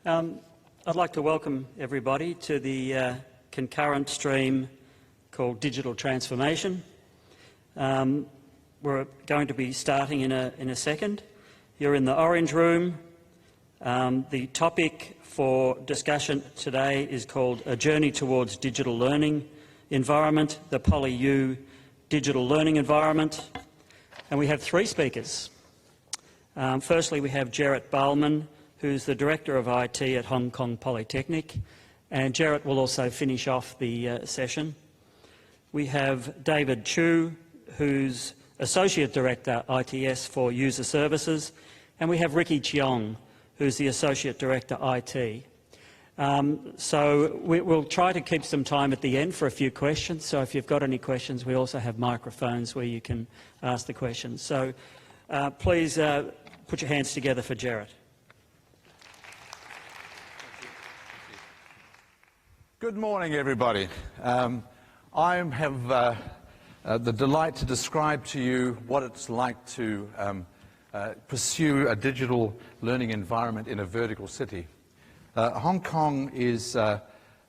I'd like to welcome everybody to the concurrent stream called Digital Transformation. We're going to be starting in a second. You're in the orange room. The topic for discussion today is called A Journey Towards Digital Learning Environment, the PolyU Digital Learning Environment. And we have three speakers. Firstly, we have Jarrett Bowman, who's the Director of IT at Hong Kong Polytechnic, and Jarrett will also finish off the session. We have David Chiu, who's Associate Director ITS for User Services, and we have Ricky Cheong, who's the Associate Director IT. So we'll try to keep some time at the end for a few questions, so if you've got any questions, we also have microphones where you can ask the questions. So please put your hands together for Jarrett. Good morning, everybody. I have the delight to describe to you what it's like to pursue a digital learning environment in a vertical city. Hong Kong is an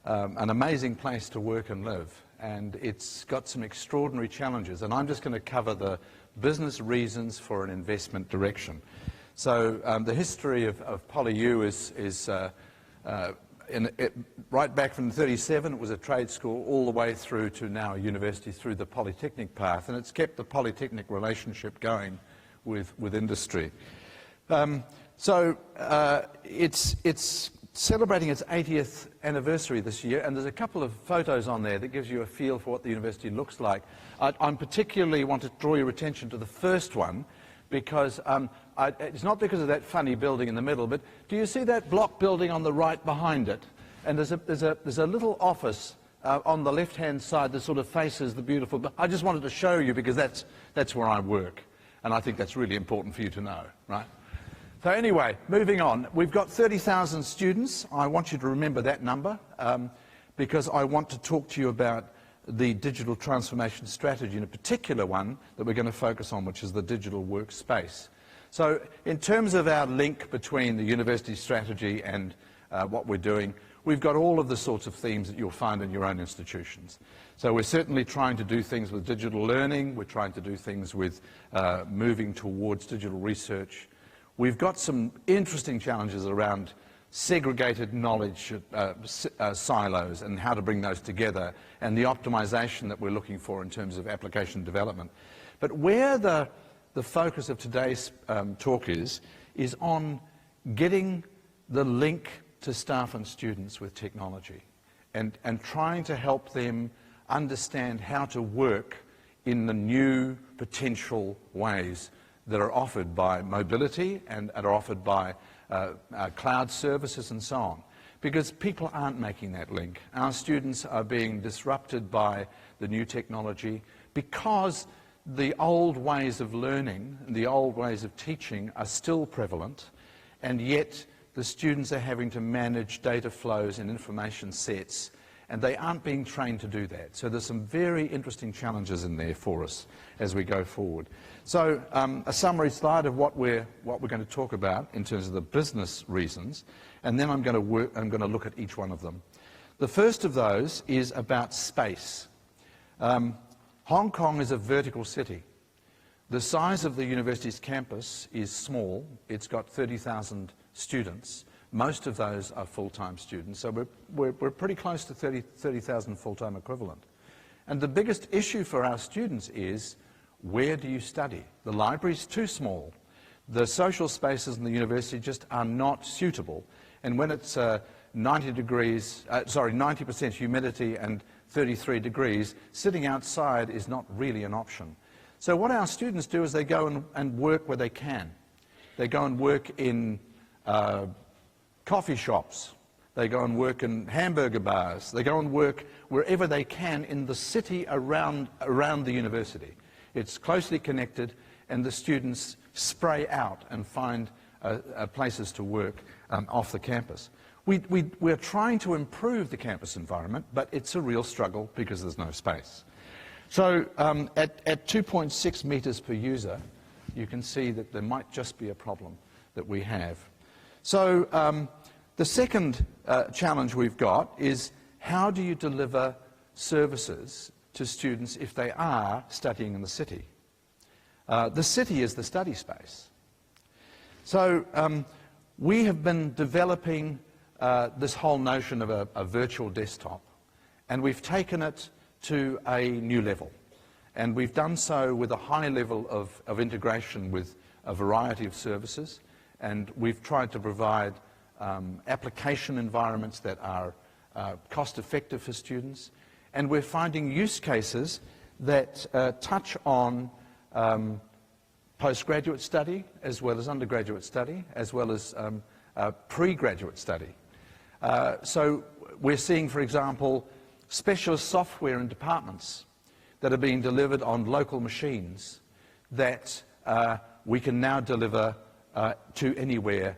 amazing place to work and live, and it's got some extraordinary challenges, and I'm just going to cover the business reasons for an investment direction. So the history of PolyU is right back from 1937, it was a trade school, all the way through to now a university through the Polytechnic path, and it's kept the Polytechnic relationship going with industry. It's celebrating its 80th anniversary this year, and there's a couple of photos on there that gives you a feel for what the university looks like. I particularly want to draw your attention to the first one, because it's not because of that funny building in the middle, but do you see that block building on the right behind it? And there's a little office on the left-hand side that sort of faces the beautiful. I just wanted to show you because that's where I work, and I think that's really important for you to know, right? So anyway, moving on. We've got 30,000 students. I want you to remember that number because I want to talk to you about the digital transformation strategy, and a particular one that we're going to focus on, which is the digital workspace. So in terms of our link between the university strategy and what we're doing, we've got all of the sorts of themes that you'll find in your own institutions. So we're certainly trying to do things with digital learning. We're trying to do things with moving towards digital research. We've got some interesting challenges around segregated knowledge silos and how to bring those together, and the optimization that we're looking for in terms of application development. But where the focus of today's talk is on getting the link to staff and students with technology and trying to help them understand how to work in the new potential ways that are offered by mobility and are offered by cloud services and so on. Because people aren't making that link. Our students are being disrupted by the new technology because the old ways of learning, the old ways of teaching are still prevalent, and yet the students are having to manage data flows and information sets, and they aren't being trained to do that. So there's some very interesting challenges in there for us as we go forward. So a summary slide of what we're going to talk about in terms of the business reasons, and then I'm going to look at each one of them. The first of those is about space. Hong Kong is a vertical city. The size of the university's campus is small. It's got 30,000 students. Most of those are full-time students, so we're pretty close to 30,000 full-time equivalent. And the biggest issue for our students is, where do you study? The library's too small. The social spaces in the university just are not suitable. And when it's 90% humidity and 33 degrees, sitting outside is not really an option. So what our students do is they go and work where they can. They go and work in coffee shops. They go and work in hamburger bars. They go and work wherever they can in the city around the university. It's closely connected, and the students spray out and find places to work off the campus. We're trying to improve the campus environment, but it's a real struggle because there's no space. So at 2.6 metres per user, you can see that there might just be a problem that we have. So The second challenge we've got is how do you deliver services to students if they are studying in the city? The city is the study space. So we have been developing this whole notion of a virtual desktop, and we've taken it to a new level. And we've done so with a high level of integration with a variety of services, and we've tried to provide application environments that are cost-effective for students, and we're finding use cases that touch on postgraduate study as well as undergraduate study, as well as pre-graduate study. So we're seeing, for example, specialist software in departments that are being delivered on local machines that we can now deliver to anywhere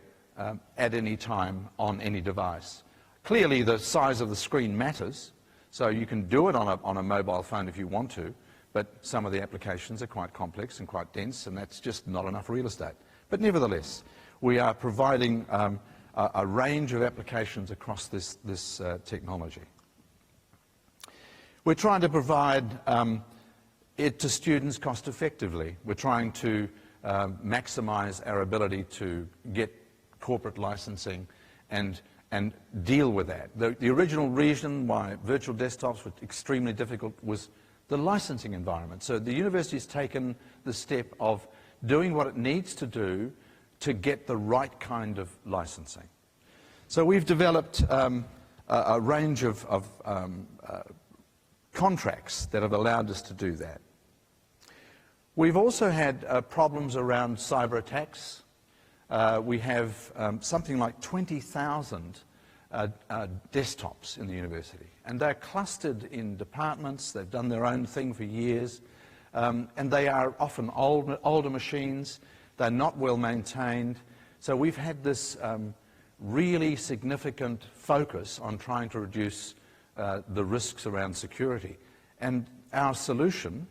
at any time on any device. Clearly, the size of the screen matters, so you can do it on a mobile phone if you want to, but some of the applications are quite complex and quite dense, and that's just not enough real estate. But nevertheless, we are providing a range of applications across this technology. We're trying to provide it to students cost effectively. We're trying to maximize our ability to get corporate licensing and deal with that. The original reason why virtual desktops were extremely difficult was the licensing environment. So the university's taken the step of doing what it needs to do to get the right kind of licensing. So we've developed a range of contracts that have allowed us to do that. We've also had problems around cyber attacks. We have something like 20,000 desktops in the university, and they're clustered in departments. They've done their own thing for years, and they are often older machines. They're not well maintained. So we've had this really significant focus on trying to reduce the risks around security. And our solution,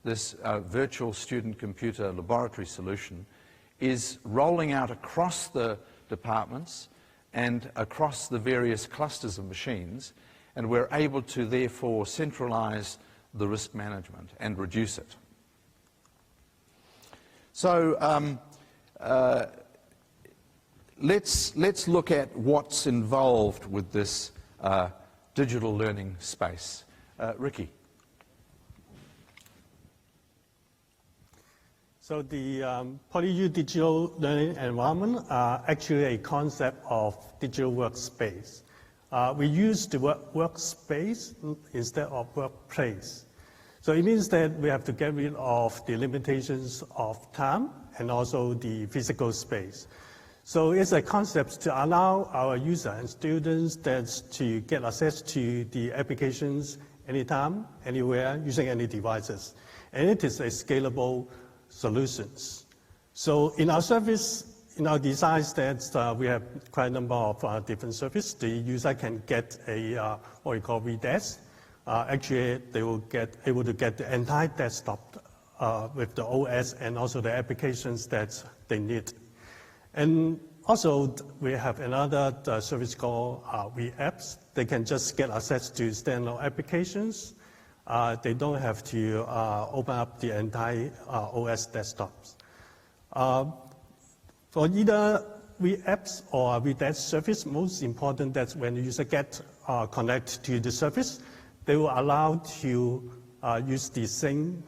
this virtual student computer laboratory solution, is rolling out across the departments and across the various clusters of machines, and we're able to therefore centralize the risk management and reduce it. So let's look at what's involved with this digital learning space. Ricky. So the PolyU digital learning environment are actually a concept of digital workspace. We use the word workspace instead of workplace. So it means that we have to get rid of the limitations of time and also the physical space. So it's a concept to allow our users and students to get access to the applications anytime, anywhere, using any devices. And it is a scalable solutions. So in our service, in our designs, that we have quite a number of different services. The user can get a what we call VDES. Actually, they will get able to get the entire desktop with the OS and also the applications that they need. And also, we have another service called vApps. They can just get access to standalone applications. They don't have to open up the entire OS desktops. For either vApps or vDesk service, most important that when the user get connected to the service, they will allow to use the same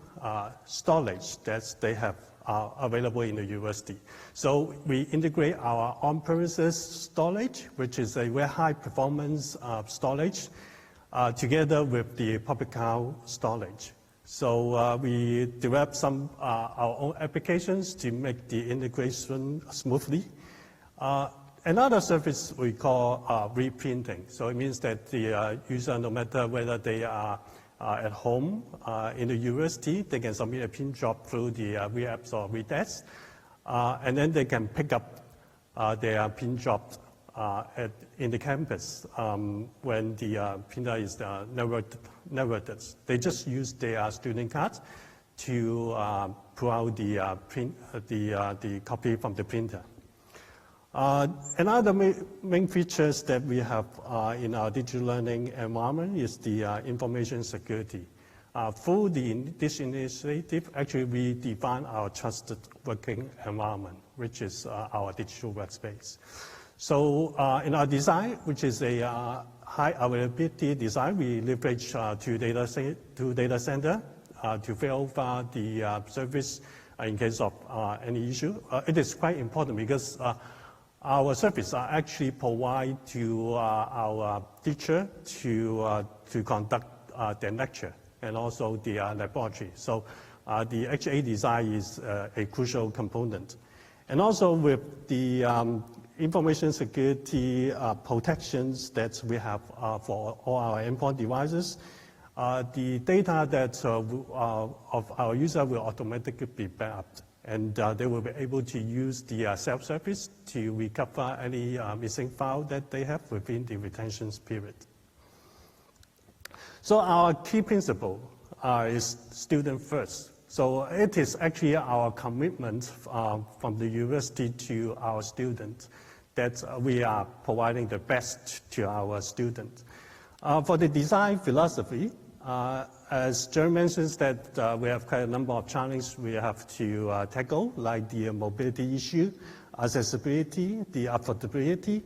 storage that they have available in the university. So we integrate our on-premises storage, which is a very high performance storage, together with the public cloud storage. So we develop some our own applications to make the integration smoothly. Another service we call reprinting. So it means that the user, no matter whether they are at home in the university, they can submit a print job through the vApps or vDesk, and then they can pick up their print job in the campus when the printer is never. They just use their student card to pull out the copy from the printer. Another main features that we have in our digital learning environment is the information security. Through this initiative, actually we define our trusted working environment, which is our digital workspace. So in our design, which is a high availability design, we leverage two data center to verify the service in case of any issue. It is quite important because our service are actually provide to our teacher to conduct their lecture and also the laboratory. So the HA design is a crucial component. And also with the information security protections that we have for all our endpoint devices, the data that of our user will automatically be backed, and they will be able to use the self-service to recover any missing file that they have within the retention period. So our key principle is student first. So it is actually our commitment from the university to our students that we are providing the best to our students. For the design philosophy, as Jerry mentions that we have quite a number of challenges we have to tackle, like the mobility issue, accessibility, the affordability,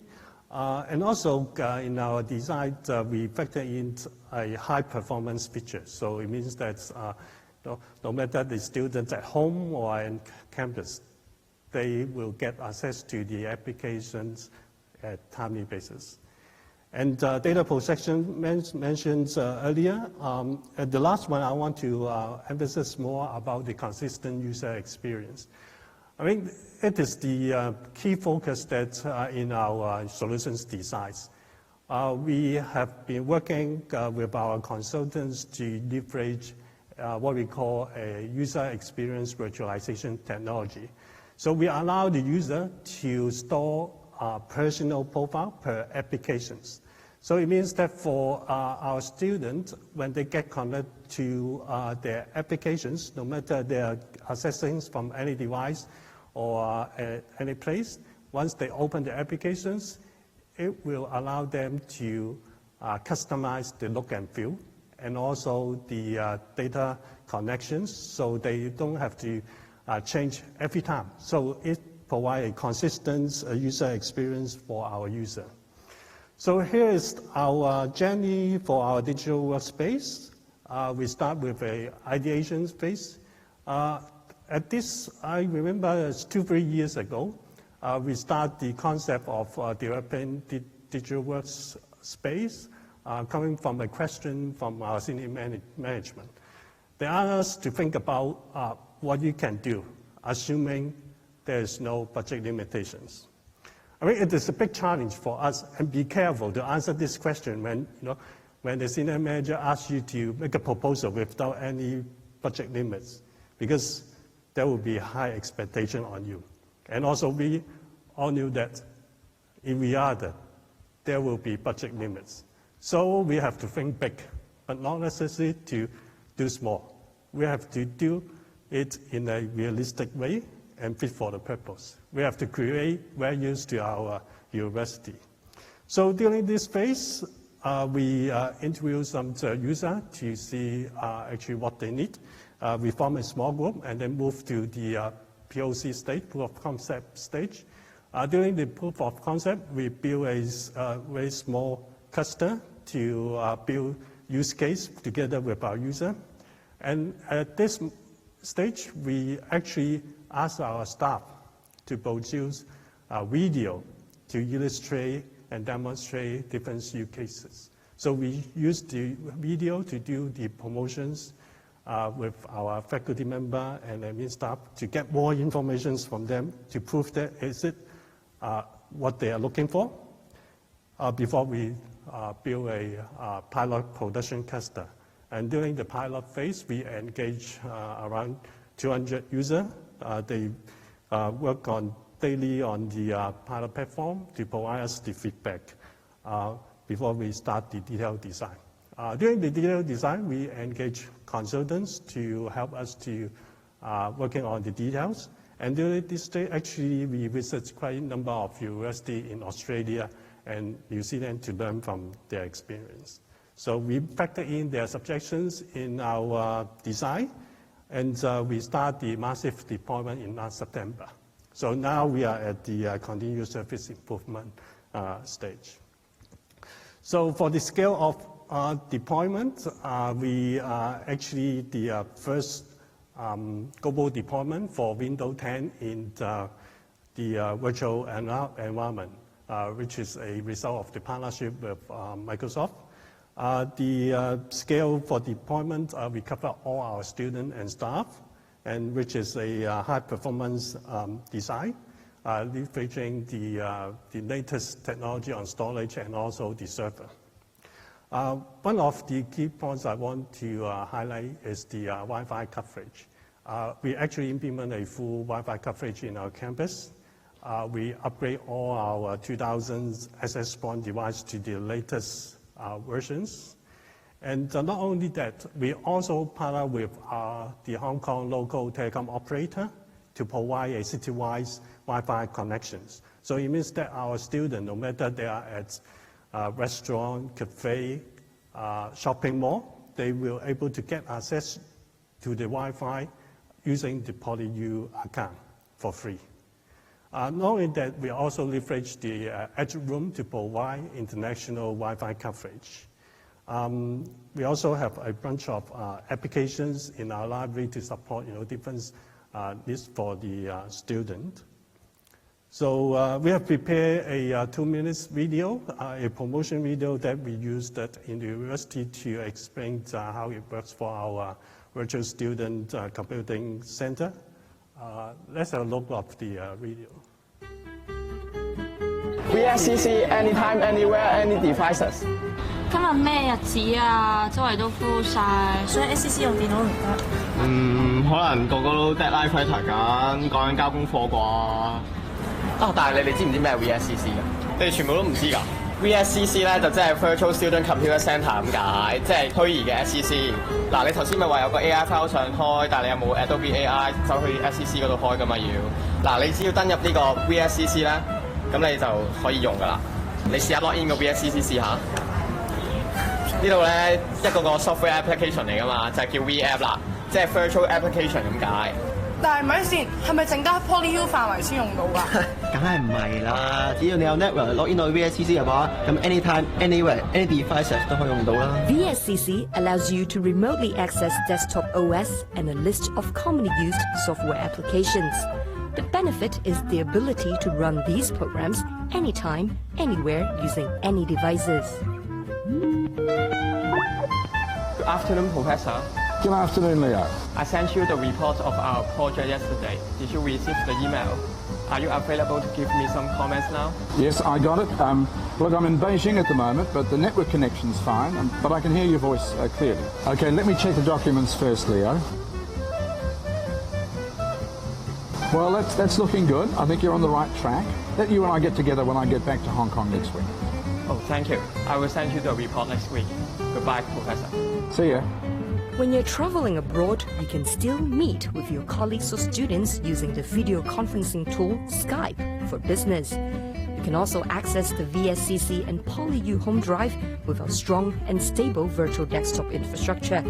and also in our design, we factor in a high performance feature. So it means that no matter the students at home or in campus, they will get access to the applications at timely basis. And data protection mentioned earlier. The last one, I want to emphasize more about the consistent user experience. I mean, it is the key focus that in our solutions designs. We have been working with our consultants to leverage what we call a user experience virtualization technology. So we allow the user to store personal profile per applications. So it means that for our students, when they get connected to their applications, no matter they're accessing from any device or any place, once they open the applications, it will allow them to customize the look and feel and also the data connections, so they don't have to change every time. So it provides a consistent user experience for our user. So here is our journey for our digital workspace. We start with an ideation phase. At this, I remember 2-3 years ago, we start the concept of developing the digital workspace coming from a question from our senior management. They asked us to think about what you can do, assuming there is no budget limitations. I mean, it is a big challenge for us, and be careful to answer this question when the senior manager asks you to make a proposal without any budget limits, because there will be high expectation on you. And also, we all knew that in reality, there will be budget limits. So we have to think big, but not necessarily to do small. We have to do it in a realistic way and fit for the purpose. We have to create values to our university. So during this phase, we interview some users to see actually what they need. We form a small group and then move to the POC stage, proof of concept stage. During the proof of concept, we build a very small cluster to build use case together with our user. And at this stage, we actually ask our staff to produce a video to illustrate and demonstrate different use cases. So we use the video to do the promotions with our faculty member and admin staff to get more information from them to prove that is it what they are looking for before we build a pilot production cluster. And during the pilot phase, we engage around 200 users. They work daily on the pilot platform to provide us the feedback before we start the detailed design. During the detailed design, we engage consultants to help us to working on the details. And during this day, actually, we visit quite a number of universities in Australia and New Zealand to learn from their experience. So we factor in their suggestions in our design, and we start the massive deployment in last September. So now we are at the continuous service improvement stage. So for the scale of deployment, we are actually the first global deployment for Windows 10 in the virtual environment, which is a result of the partnership with Microsoft. The scale for deployment, we cover all our students and staff, and which is a high-performance design, leveraging the latest technology on storage and also the server. One of the key points I want to highlight is the Wi-Fi coverage. We actually implement a full Wi-Fi coverage in our campus. We upgrade all our 2000 access point devices to the latest versions. And not only that, we also partner with the Hong Kong local telecom operator to provide a citywide Wi-Fi connections. So it means that our students, no matter they are at restaurant, cafe, shopping mall, they will able to get access to the Wi-Fi using the PolyU account for free. Not only that, we also leverage the Edge Room to provide international Wi-Fi coverage. We also have a bunch of applications in our library to support different needs for the student. So we have prepared a 2-minute video, a promotion video that we used in the university to explain how it works for our virtual student computing center. Let's have a look at the video. VSCC anytime, anywhere, any devices. 今日咩日子啊？周圍都 full 晒，所以 SCC 用電腦唔得。可能個個都 deadline fighter 緊，講緊交功課啩。但係你哋知唔知咩係 VSCC 㗎？你哋全部都唔知㗎。VSCC 咧就即係 Virtual Student Computer Center 咁解，即係虛擬嘅 SCC。嗱，你頭先咪話有個 AI file 上開，但係你有冇 Adobe AI 走去 SCC 嗰度開㗎嘛要？嗱，你只要登入呢個 VSCC 咧，咁你就可以用㗎啦。你試下 login 個 VSCC 試下。呢度咧一個 software application 嚟㗎嘛，就係叫 VApp 啦，即係 Virtual Application 咁解。但係咪先？係咪淨加 PolyU 範圍先用到㗎？梗係唔係啦！只要你有 network login 到 VSCC 嘅話，咁 anytime, anywhere, any devices 都可以用到啦。VSCC allows you to remotely access desktop OS and a list of commonly used software applications. The benefit is the ability to run these programs anytime, anywhere, using any devices. Good afternoon, Professor. Good afternoon, Leo. I sent you the report of our project yesterday. Did you receive the email? Are you available to give me some comments now? Yes, I got it. Look, I'm in Beijing at the moment, but the network connection's fine, but I can hear your voice clearly. Okay, let me check the documents first, Leo. Well, that's looking good. I think you're on the right track. Let you and I get together when I get back to Hong Kong next week. Oh, thank you. I will send you the report next week. Goodbye, Professor. See ya. When you're traveling abroad, you can still meet with your colleagues or students using the video conferencing tool Skype for business. You can also access the VSCC and PolyU home drive with our strong and stable virtual desktop infrastructure.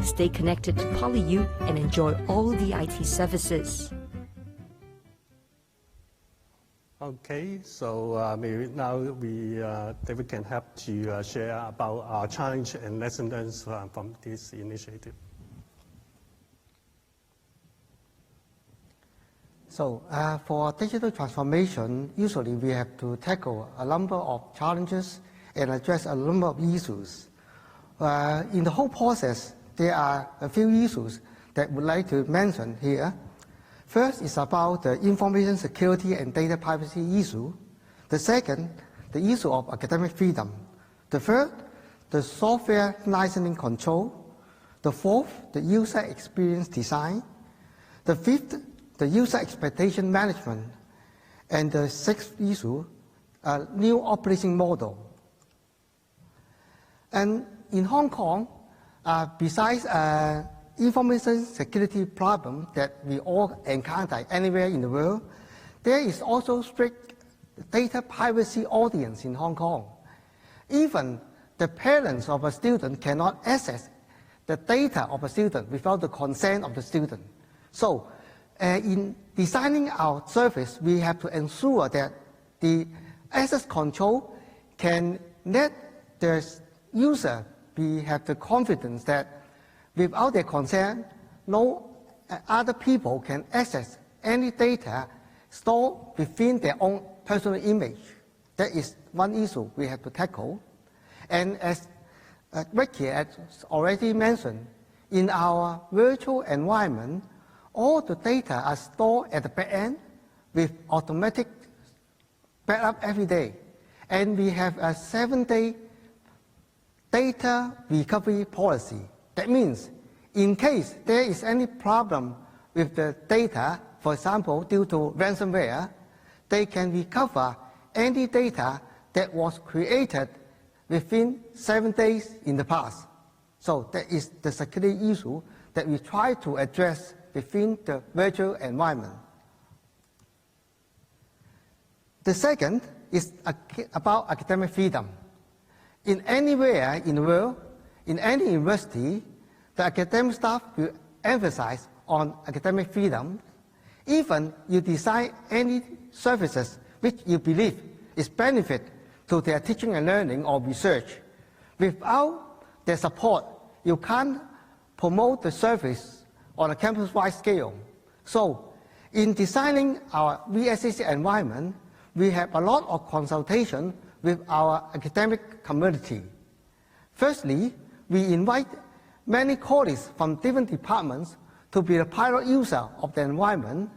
Stay connected to PolyU and enjoy all the IT services. Okay, so maybe now David can help to share about our challenge and lessons learned from this initiative. So for digital transformation, usually we have to tackle a number of challenges and address a number of issues. In the whole process, there are a few issues that we'd like to mention here. First is about the information security and data privacy issue. The second, the issue of academic freedom. The third, the software licensing control. The fourth, the user experience design. The fifth, the user expectation management. And the sixth issue, a new operating model. And in Hong Kong, besides information security problem that we all encounter anywhere in the world, there is also strict data privacy ordinance in Hong Kong. Even the parents of a student cannot access the data of a student without the consent of the student. So, in designing our service, we have to ensure that the access control can let the user have the confidence that without their consent, no other people can access any data stored within their own personal image. That is one issue we have to tackle. And as Ricky has already mentioned, in our virtual environment, all the data are stored at the back end with automatic backup every day. And we have a 7-day data recovery policy. That means in case there is any problem with the data, for example, due to ransomware, they can recover any data that was created within 7 days in the past. So that is the security issue that we try to address within the virtual environment. The second is about academic freedom. In anywhere in the world, in any university, the academic staff will emphasize on academic freedom. Even you design any services which you believe is benefit to their teaching and learning or research. Without their support, you can't promote the service on a campus-wide scale. So, in designing our VSCC environment, we have a lot of consultation with our academic community. Firstly, we invite many colleagues from different departments to be the pilot user of the environment,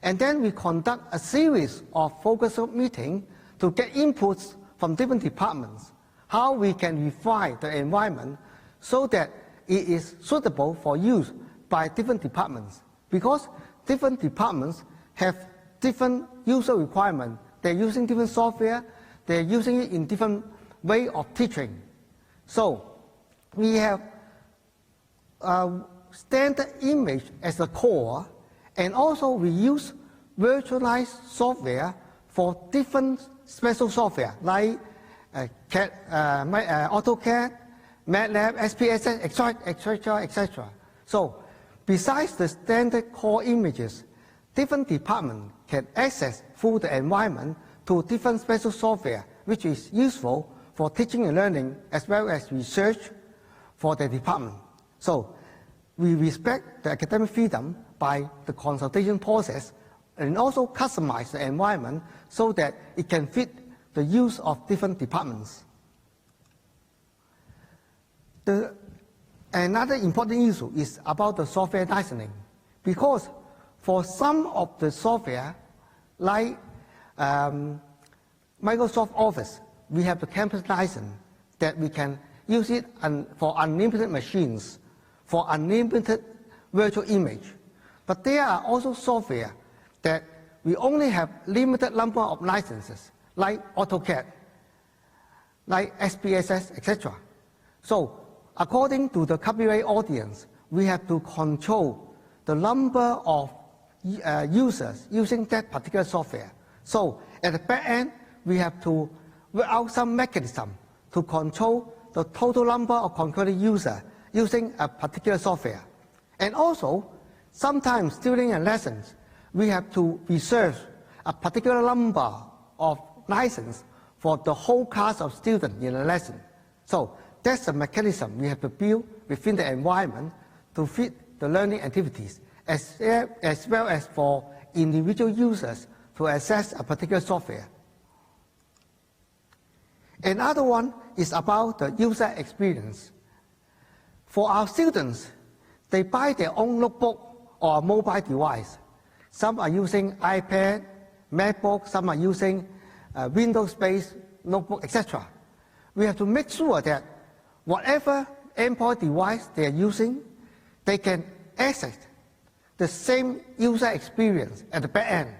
and then we conduct a series of focus group meetings to get inputs from different departments, how we can refine the environment so that it is suitable for use by different departments. Because different departments have different user requirements. They're using different software, they're using it in different way of teaching. So we have standard image as the core, and also we use virtualized software for different special software like AutoCAD, MATLAB, SPSS, etc., etc. So besides the standard core images, different departments can access through the environment to different special software, which is useful for teaching and learning as well as research for the department. So we respect the academic freedom by the consultation process and also customize the environment so that it can fit the use of different departments. Another important issue is about the software licensing, because for some of the software, like Microsoft Office, we have the campus license that we can use it for unlimited machines, for unlimited virtual image. But there are also software that we only have limited number of licenses, like AutoCAD, like SPSS, etc. So according to the copyright audience, we have to control the number of users using that particular software. So at the back end, we have to work out some mechanism to control the total number of concurrent users using a particular software. And also, sometimes during a lesson, we have to reserve a particular number of licenses for the whole class of students in a lesson. So that's a mechanism we have to build within the environment to fit the learning activities, as well as for individual users to access a particular software. Another one is about the user experience. For our students, they buy their own notebook or mobile device. Some are using iPad, MacBook, some are using Windows-based notebook, etc. We have to make sure that whatever endpoint device they are using, they can access the same user experience at the back end.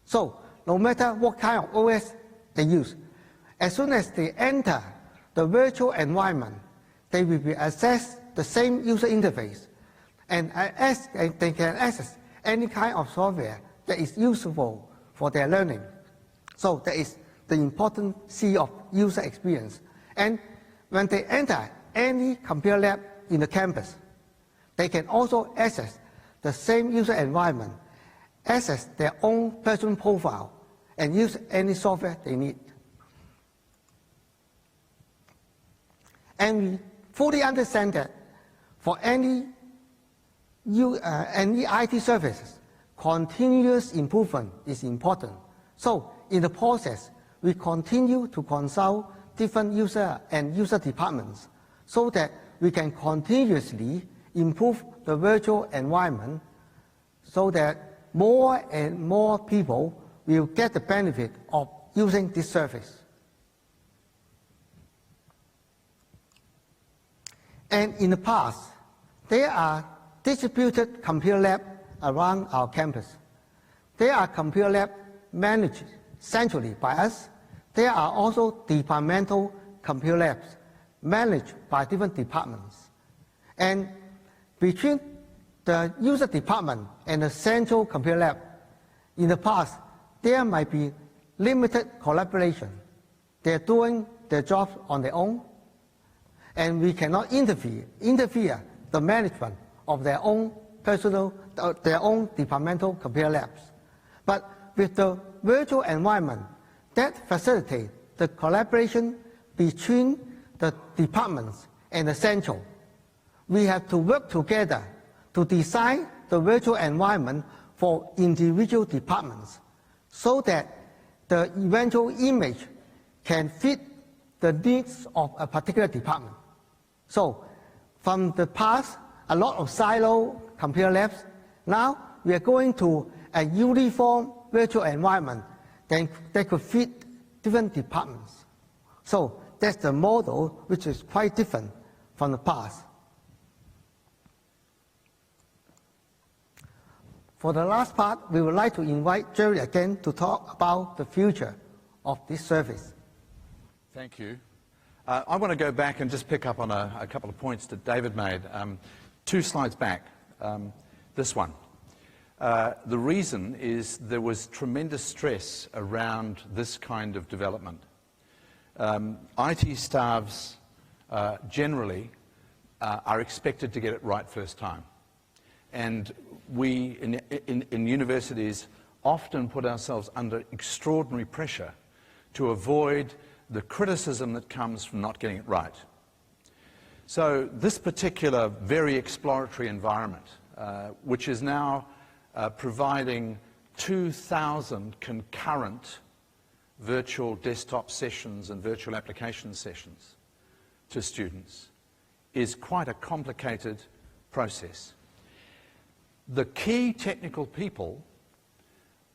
So no matter what kind of OS they use, as soon as they enter the virtual environment, they will be accessed the same user interface. and they can access any kind of software that is useful for their learning. So that is the important C of user experience. And when they enter any computer lab in the campus, they can also access the same user environment, access their own personal profile, and use any software they need. And we fully understand that for any IT services, continuous improvement is important. So in the process, we continue to consult different user departments so that we can continuously improve the virtual environment so that more and more people will get the benefit of using this service. And in the past, there are distributed computer labs around our campus. There are computer labs managed centrally by us. There are also departmental computer labs managed by different departments. And between the user department and the central computer lab, in the past, there might be limited collaboration. They're doing their jobs on their own, and we cannot interfere the management of their own departmental computer labs. But with the virtual environment, that facilitates the collaboration between the departments and the central. We have to work together to design the virtual environment for individual departments so that the eventual image can fit the needs of a particular department. So from the past, a lot of silo computer labs, now we are going to a uniform virtual environment that could fit different departments. So that's the model which is quite different from the past. For the last part, we would like to invite Jerry again to talk about the future of this service. Thank you. I want to go back and just pick up on a couple of points that David made. 2 slides back, this one. The reason is there was tremendous stress around this kind of development. IT staffs generally are expected to get it right first time. And we in universities often put ourselves under extraordinary pressure to avoid the criticism that comes from not getting it right. So this particular very exploratory environment, which is now providing 2,000 concurrent virtual desktop sessions and virtual application sessions to students, is quite a complicated process. The key technical people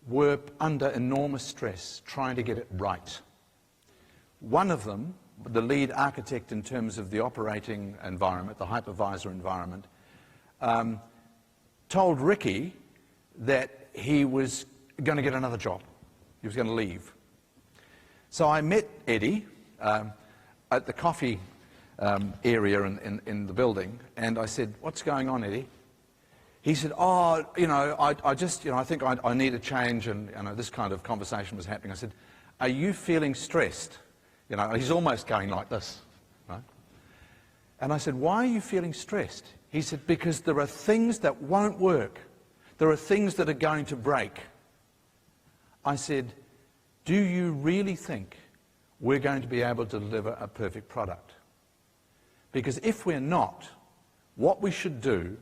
were under enormous stress trying to get it right. One of them, the lead architect in terms of the operating environment, the hypervisor environment, told Ricky that he was going to get another job. He was going to leave. So I met Eddie at the coffee area in the building, and I said, "What's going on, Eddie?" He said, "Oh, I think I need a change," and this kind of conversation was happening. I said, "Are you feeling stressed?" He's almost going like this, right? And I said, "Why are you feeling stressed?" He said, "Because there are things that won't work. There are things that are going to break." I said, "Do you really think we're going to be able to deliver a perfect product? Because if we're not, what we should do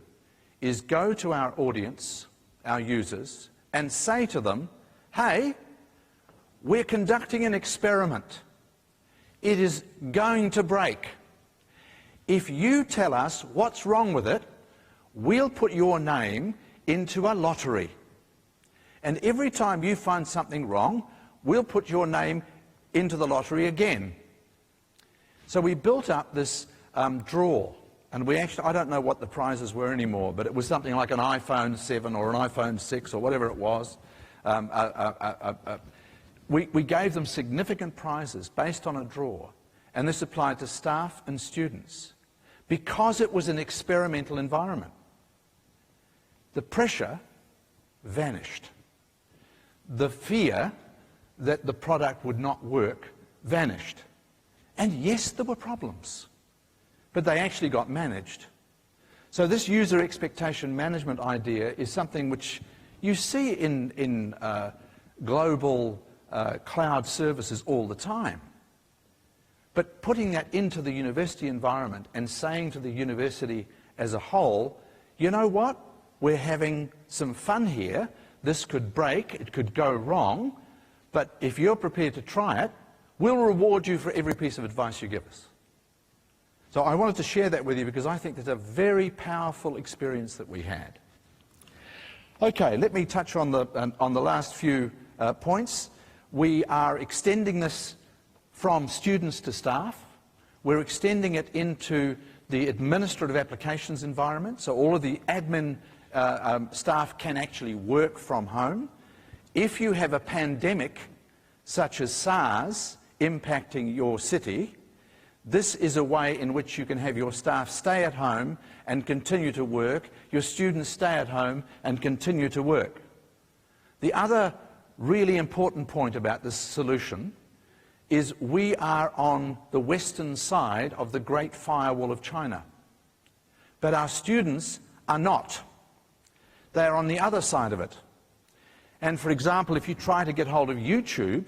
is go to our audience, our users, and say to them, hey, we're conducting an experiment. It is going to break. If you tell us what's wrong with it, we'll put your name into a lottery. And every time you find something wrong, we'll put your name into the lottery again." So we built up this draw. And we actually, I don't know what the prizes were anymore, but it was something like an iPhone 7 or an iPhone 6 or whatever it was. We gave them significant prizes based on a draw. And this applied to staff and students because it was an experimental environment. The pressure vanished. The fear that the product would not work vanished. And yes, there were problems, but they actually got managed. So this user expectation management idea is something which you see in global cloud services all the time. But putting that into the university environment and saying to the university as a whole, you know what, we're having some fun here, this could break, it could go wrong, but if you're prepared to try it, we'll reward you for every piece of advice you give us. So I wanted to share that with you because I think that's a very powerful experience that we had. Okay, let me touch on the last few points. We are extending this from students to staff. We're extending it into the administrative applications environment, so all of the admin staff can actually work from home. If you have a pandemic such as SARS impacting your city, this is a way in which you can have your staff stay at home and continue to work, your students stay at home and continue to work. The other really important point about this solution is we are on the western side of the Great Firewall of China, but our students are not. They are on the other side of it. And for example, if you try to get hold of YouTube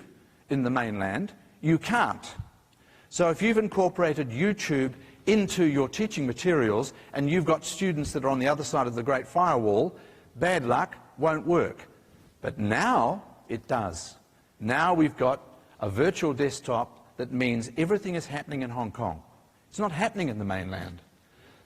in the mainland, you can't. So if you've incorporated YouTube into your teaching materials and you've got students that are on the other side of the Great Firewall, bad luck, won't work. But now it does. Now we've got a virtual desktop that means everything is happening in Hong Kong. It's not happening in the mainland.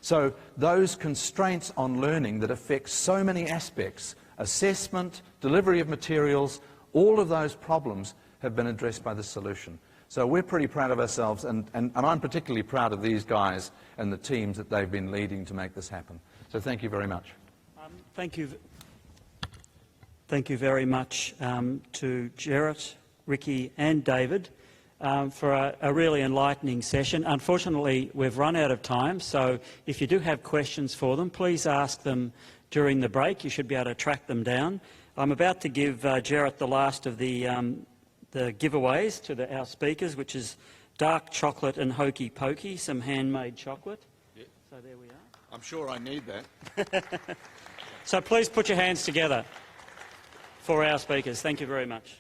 So those constraints on learning that affect so many aspects, assessment, delivery of materials, all of those problems have been addressed by this solution. So we're pretty proud of ourselves, and I'm particularly proud of these guys and the teams that they've been leading to make this happen. So thank you very much. Thank you very much to Jarrett, Ricky and David for a really enlightening session. Unfortunately, we've run out of time, so if you do have questions for them, please ask them during the break. You should be able to track them down. I'm about to give Jarrett the last of the giveaways to our speakers, which is dark chocolate and hokey pokey, some handmade chocolate. Yeah. So there we are. I'm sure I need that. So please put your hands together for our speakers. Thank you very much.